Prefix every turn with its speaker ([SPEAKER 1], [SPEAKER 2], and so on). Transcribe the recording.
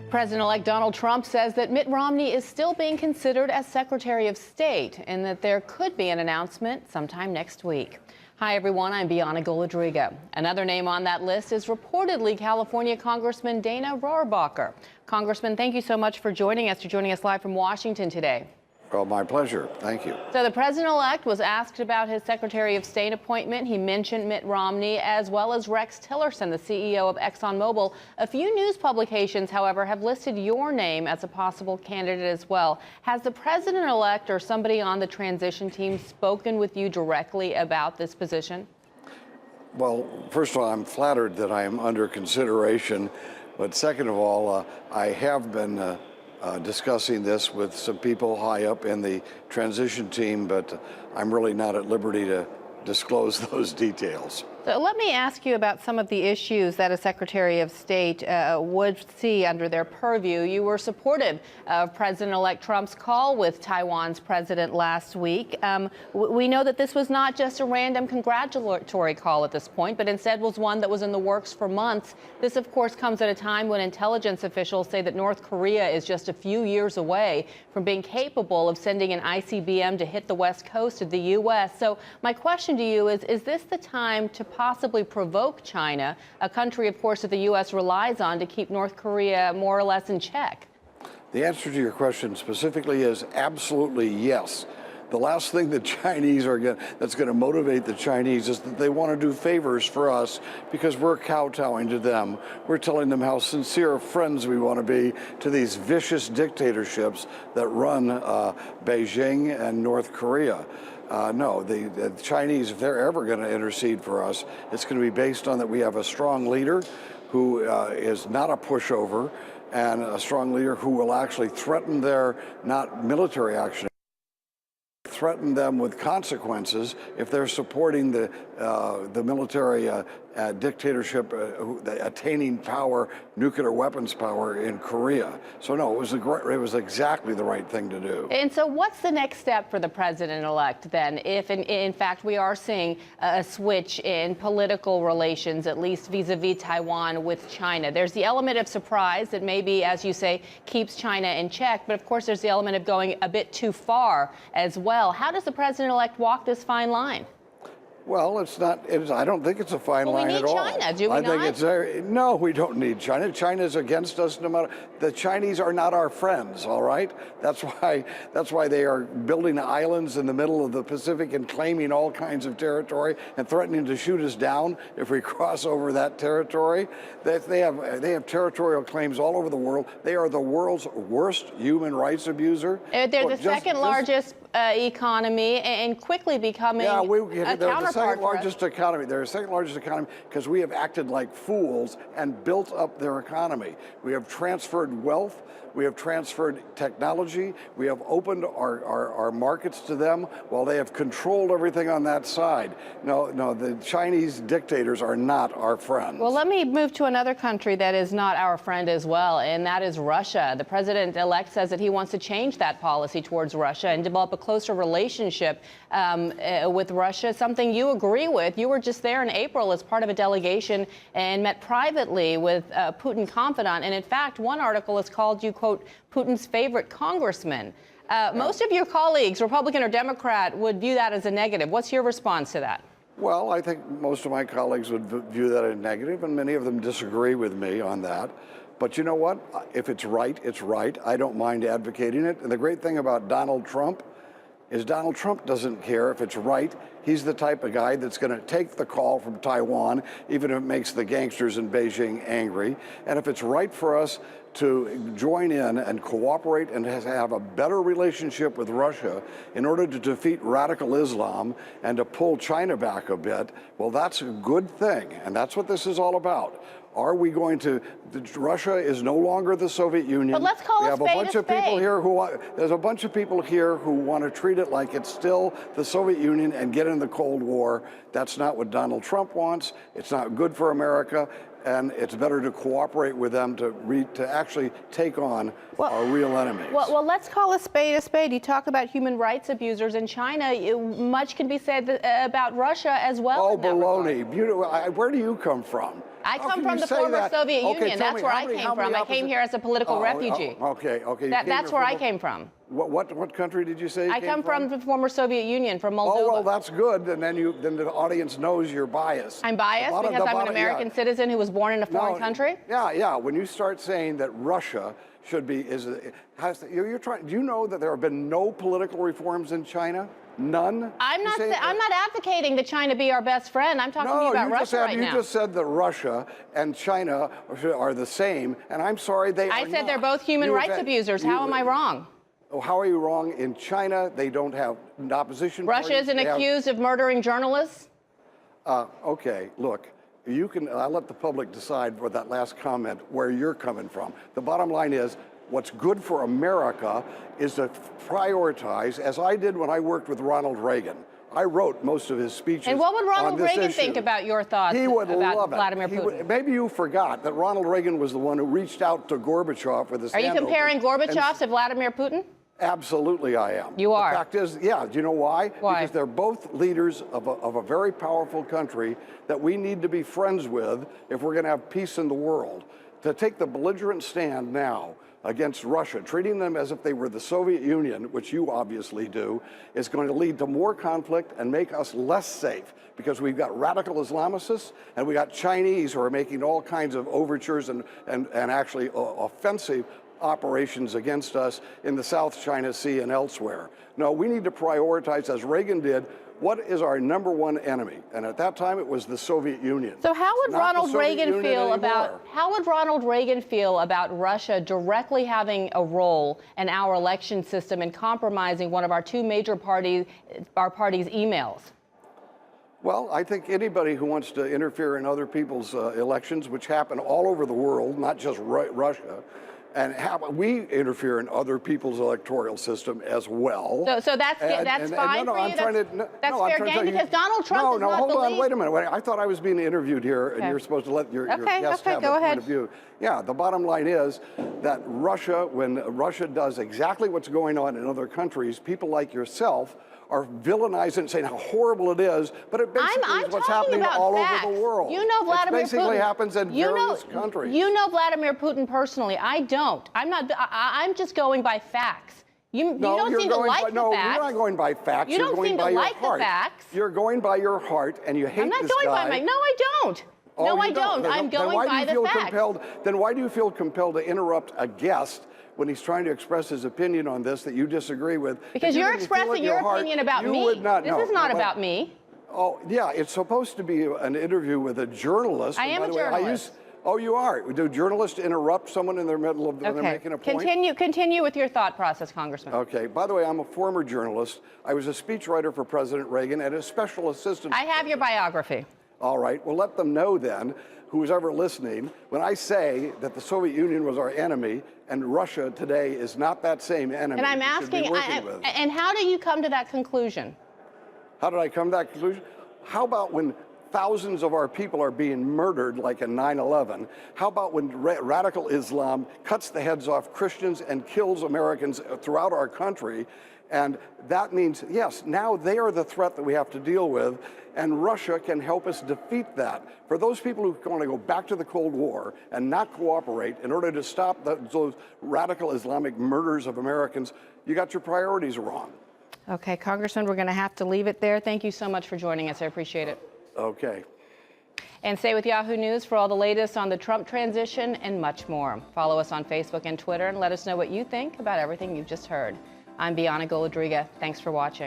[SPEAKER 1] President-elect Donald Trump says that Mitt Romney is still being considered as Secretary of State and that there could be an announcement sometime next week. Hi, everyone. I'm Bianna Golodryga. Another name on that list is reportedly California Congressman Dana Rohrabacher. Congressman, thank you so much for joining us. You're joining us live from Washington today.
[SPEAKER 2] Well, my pleasure. Thank you.
[SPEAKER 1] So the president-elect was asked about his Secretary of State appointment. He mentioned Mitt Romney as well as Rex Tillerson, the CEO of ExxonMobil. A few news publications, however, have listed your name as a possible candidate as well. Has the president-elect or somebody on the transition team spoken with you directly about this position?
[SPEAKER 2] Well, first of all, I'm flattered that I am under consideration. But second of all, I have been discussing this with some people high up in the transition team, but I'm really not at liberty to disclose those details.
[SPEAKER 1] So let me ask you about some of the issues that a Secretary of State would see under their purview. You were supportive of President-elect Trump's call with Taiwan's president last week. We know that this was not just a random congratulatory call at this point, but instead was one that was in the works for months. This, of course, comes at a time when intelligence officials say that North Korea is just a few years away from being capable of sending an ICBM to hit the west coast of the U.S. So my question to you is this the time to possibly provoke China, a country, of course, that the U.S. relies on to keep North Korea more or less in check?
[SPEAKER 2] The answer to your question specifically is absolutely yes. The last thing the Chinese that's going to motivate the Chinese is that they want to do favors for us because we're kowtowing to them. We're telling them how sincere friends we want to be to these vicious dictatorships that run Beijing and North Korea. No, the Chinese, if they're ever going to intercede for us, it's going to be based on that we have a strong leader who is not a pushover and a strong leader who will actually threaten their, not military action, threaten them with consequences if they're supporting the military dictatorship attaining power, nuclear weapons power in Korea. So no, it was exactly the right thing to do.
[SPEAKER 1] And so what's the next step for the president-elect then, if in fact we are seeing a switch in political relations, at least vis-a-vis Taiwan with China? There's the element of surprise that maybe, as you say, keeps China in check, but of course there's the element of going a bit too far as well. How does the president-elect walk this fine line?
[SPEAKER 2] Well, I don't think it's a fine line at all.
[SPEAKER 1] We need China, do we not?
[SPEAKER 2] No, we don't need China. China's against us no matter. The Chinese are not our friends, all right? That's why they are building islands in the middle of the Pacific and claiming all kinds of territory and threatening to shoot us down if we cross over that territory. They have territorial claims all over the world. They are the world's worst human rights abuser.
[SPEAKER 1] They're the second largest economy and quickly becoming a counterpart.
[SPEAKER 2] They're the second largest economy. They're the second largest economy because we have acted like fools and built up their economy. We have transferred wealth. We have transferred technology. We have opened our markets to them while they have controlled everything on that side. No, the Chinese dictators are not our friends.
[SPEAKER 1] Well, let me move to another country that is not our friend as well, and that is Russia. The president-elect says that he wants to change that policy towards Russia and develop a closer relationship with Russia, something you agree with. You were just there in April as part of a delegation and met privately with Putin confidant. And in fact, one article is called you, quote, Putin's favorite congressman. Most of your colleagues, Republican or Democrat, would view that as a negative. What's your response to that?
[SPEAKER 2] Well, I think most of my colleagues would view that as negative, and many of them disagree with me on that. But you know what? If it's right, it's right. I don't mind advocating it. And the great thing about Donald Trump is Donald Trump doesn't care if it's right. He's the type of guy that's going to take the call from Taiwan, even if it makes the gangsters in Beijing angry. And if it's right for us to join in and cooperate and have a better relationship with Russia in order to defeat radical Islam and to pull China back a bit, well, that's a good thing. And that's what this is all about. Are we going to? Russia is no longer the Soviet Union.
[SPEAKER 1] But let's call a spade a spade.
[SPEAKER 2] We have a bunch of people here there's a bunch of people here who want to treat it like it's still the Soviet Union and get in the Cold War. That's not what Donald Trump wants. It's not good for America. And it's better to cooperate with them to actually take on our real enemies.
[SPEAKER 1] Well, let's call a spade a spade. You talk about human rights abusers in China. Much can be said about Russia as well.
[SPEAKER 2] Oh, baloney. Where do you come from?
[SPEAKER 1] I
[SPEAKER 2] How
[SPEAKER 1] come
[SPEAKER 2] can
[SPEAKER 1] from
[SPEAKER 2] you
[SPEAKER 1] the
[SPEAKER 2] say
[SPEAKER 1] former
[SPEAKER 2] that?
[SPEAKER 1] Soviet
[SPEAKER 2] Okay,
[SPEAKER 1] Union.
[SPEAKER 2] tell
[SPEAKER 1] That's
[SPEAKER 2] me,
[SPEAKER 1] where
[SPEAKER 2] how
[SPEAKER 1] I
[SPEAKER 2] many-
[SPEAKER 1] came
[SPEAKER 2] how many
[SPEAKER 1] from. I came here as a political refugee.
[SPEAKER 2] Okay. You
[SPEAKER 1] That's where I came from.
[SPEAKER 2] What country did you say you
[SPEAKER 1] I
[SPEAKER 2] came
[SPEAKER 1] come from the former Soviet Union, from Moldova.
[SPEAKER 2] Oh, well, that's good. And then the audience knows you're biased.
[SPEAKER 1] I'm biased because I'm an American citizen who was born in a foreign country?
[SPEAKER 2] Yeah. When you start saying that Russia should be, you're trying, do you know that there have been no political reforms in China? None?
[SPEAKER 1] I'm not advocating that China be our best friend. I'm talking to you about Russia right now.
[SPEAKER 2] You just said that Russia and China are the same, and I'm sorry, they are not.
[SPEAKER 1] I said they're both human rights abusers. How am I wrong?
[SPEAKER 2] Oh, how are you wrong? In China, they don't have an opposition party.
[SPEAKER 1] Russia isn't accused of murdering journalists?
[SPEAKER 2] Okay, look, I'll let the public decide for that last comment where you're coming from. The bottom line is, what's good for America is to prioritize, as I did when I worked with Ronald Reagan. I wrote most of his speeches.
[SPEAKER 1] And what would Ronald Reagan
[SPEAKER 2] issue.
[SPEAKER 1] think about your thoughts about Vladimir Putin?
[SPEAKER 2] Maybe you forgot that Ronald Reagan was the one who reached out to Gorbachev with his
[SPEAKER 1] Are you
[SPEAKER 2] hand
[SPEAKER 1] comparing
[SPEAKER 2] open
[SPEAKER 1] Gorbachev to Vladimir Putin?
[SPEAKER 2] Absolutely, I am.
[SPEAKER 1] You are.
[SPEAKER 2] The fact is, yeah. Do you know why?
[SPEAKER 1] Why?
[SPEAKER 2] Because they're both leaders of a very powerful country that we need to be friends with if we're going to have peace in the world. To take the belligerent stand now against Russia, treating them as if they were the Soviet Union, which you obviously do, is going to lead to more conflict and make us less safe, because we've got radical Islamicists and we got Chinese who are making all kinds of overtures and actually offensive operations against us in the South China Sea and elsewhere. No, we need to prioritize, as Reagan did, what is our number one enemy? And at that time, it was the Soviet Union.
[SPEAKER 1] So how would Ronald Reagan feel about Russia directly having a role in our election system and compromising one of our two major parties' emails?
[SPEAKER 2] Well, I think anybody who wants to interfere in other people's elections, which happen all over the world, not just Russia, and we interfere in other people's electoral system as well.
[SPEAKER 1] So that's fine for you? That's fair game because Donald Trump is not
[SPEAKER 2] hold
[SPEAKER 1] the
[SPEAKER 2] on,
[SPEAKER 1] lead.
[SPEAKER 2] wait a minute. I thought I was being interviewed here, and you're supposed to let your guest have a point of view. Yeah, the bottom line is that when Russia does exactly what's going on in other countries, people like yourself are villainizing and saying how horrible it is, but it basically is what's happening all over the world.
[SPEAKER 1] You know Vladimir Putin.
[SPEAKER 2] It basically happens in various countries.
[SPEAKER 1] You know Vladimir Putin personally. I don't. I'm just going by facts. You don't seem to like the facts.
[SPEAKER 2] No, you're not going by facts.
[SPEAKER 1] You don't seem to like the facts.
[SPEAKER 2] You're going by your heart, and you hate this guy.
[SPEAKER 1] I'm not going by my. No, I don't. No, I don't. I'm going by the facts.
[SPEAKER 2] Then why do you feel compelled to interrupt a guest when he's trying to express his opinion on this that you disagree with?
[SPEAKER 1] Because you're expressing your opinion about me. This is not about me.
[SPEAKER 2] Oh, yeah, it's supposed to be an interview with a journalist.
[SPEAKER 1] I am a journalist.
[SPEAKER 2] Oh, you are? Do journalists interrupt someone in the middle of when they're making a point?
[SPEAKER 1] Continue with your thought process, Congressman.
[SPEAKER 2] Okay. By the way, I'm a former journalist. I was a speechwriter for President Reagan and a special assistant.
[SPEAKER 1] I have your biography.
[SPEAKER 2] All right. Well, let them know then, who's ever listening, when I say that the Soviet Union was our enemy and Russia today is not that same enemy.
[SPEAKER 1] And I'm asking, and how do you come to that conclusion?
[SPEAKER 2] How did I come to that conclusion? How about when thousands of our people are being murdered like in 9/11? How about when radical Islam cuts the heads off Christians and kills Americans throughout our country? And that means, yes, now they are the threat that we have to deal with, and Russia can help us defeat that. For those people who want to go back to the Cold War and not cooperate in order to stop those radical Islamic murders of Americans, you got your priorities wrong.
[SPEAKER 1] Okay, Congressman, we're going to have to leave it there. Thank you so much for joining us. I appreciate it.
[SPEAKER 2] Okay.
[SPEAKER 1] And stay with Yahoo News for all the latest on the Trump transition and much more. Follow us on Facebook and Twitter and let us know what you think about everything you've just heard. I'm Bianna Golodryga. Thanks for watching.